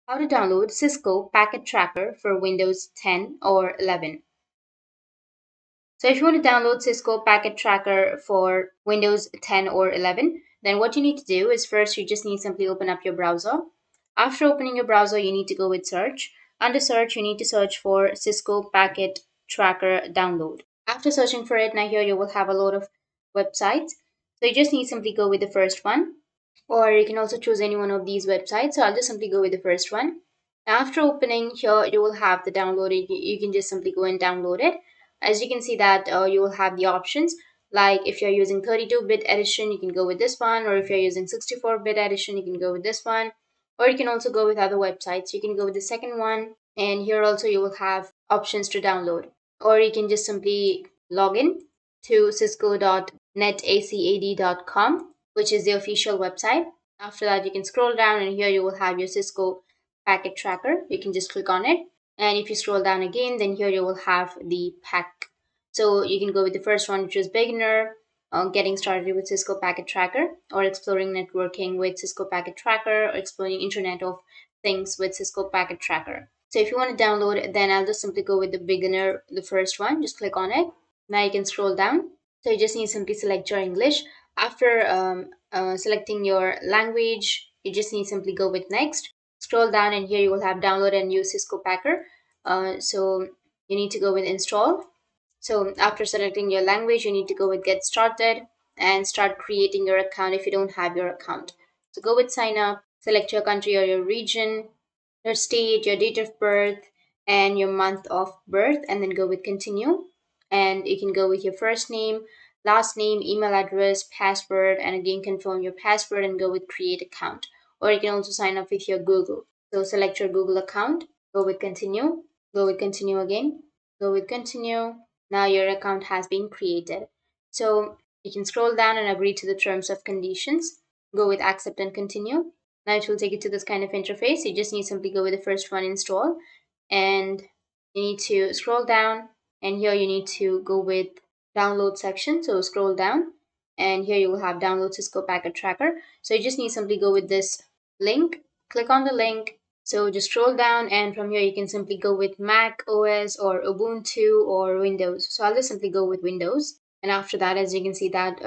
How to download Cisco Packet Tracker for Windows 10 or 11. So if you want to download Cisco Packet Tracker for Windows 10 or 11, then what you need to do is first you just need to simply open up your browser. After opening your browser, you need to go with search. Under search, you need to search for Cisco Packet Tracker download. After searching for it, now here you will have a lot of websites. So you just need to simply go with the first one, or you can also choose any one of these websites. So I'll just simply go with the first one. After opening here, you will have the download it. You can just simply go and download it. As you can see that you will have the options, like if you're using 32-bit edition, you can go with this one, or if you're using 64-bit edition, you can go with this one, or you can also go with other websites. You can go with the second one, and here also you will have options to download, or you can just simply log in to cisco.netacad.com, which is the official website. After that, you can scroll down, and here you will have your Cisco packet tracker. You can just click on it, and if you scroll down again, then here you will have the pack. So you can go with the first one, which is beginner, getting started with Cisco packet tracker, or exploring networking with Cisco packet tracker, or exploring internet of things with Cisco packet tracker. So if you want to download it, then I'll just simply go with the beginner, the first one. Just click on it. Now you can scroll down. So you just need to simply select your English. After selecting your language, you just need to simply go with next. Scroll down, and here you will have download and use Cisco Packer. So you need to go with install. So after selecting your language, you need to go with get started and start creating your account if you don't have your account. So go with sign up, select your country or your region, your state, your date of birth, and your month of birth, and then go with continue. And you can go with your first name, last name, email address, password, and again confirm your password and go with create account. Or you can also sign up with your Google. So select your Google account, go with continue, go with continue again, go with continue. Now your account has been created. So you can scroll down and agree to the terms of conditions, go with accept and continue. Now it will take you to this kind of interface. You just need to simply go with the first one, install, and you need to scroll down, and here you need to go with download section. So scroll down, and here you will have download Cisco packet tracker. So you just need to simply go with this link, click on the link. So just scroll down, and from here you can simply go with Mac OS or Ubuntu or Windows. So I'll just simply go with Windows. And after that, as you can see that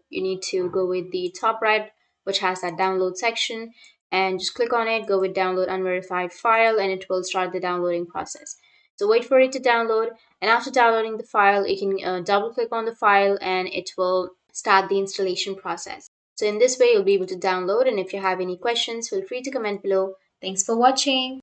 you need to go with the top right, which has that download section, and just click on it, go with download unverified file, and it will start the downloading process. So wait for it to download, and after downloading the file, you can double click on the file and it will start the installation process. So in this way, you'll be able to download, and if you have any questions, feel free to comment below. Thanks for watching.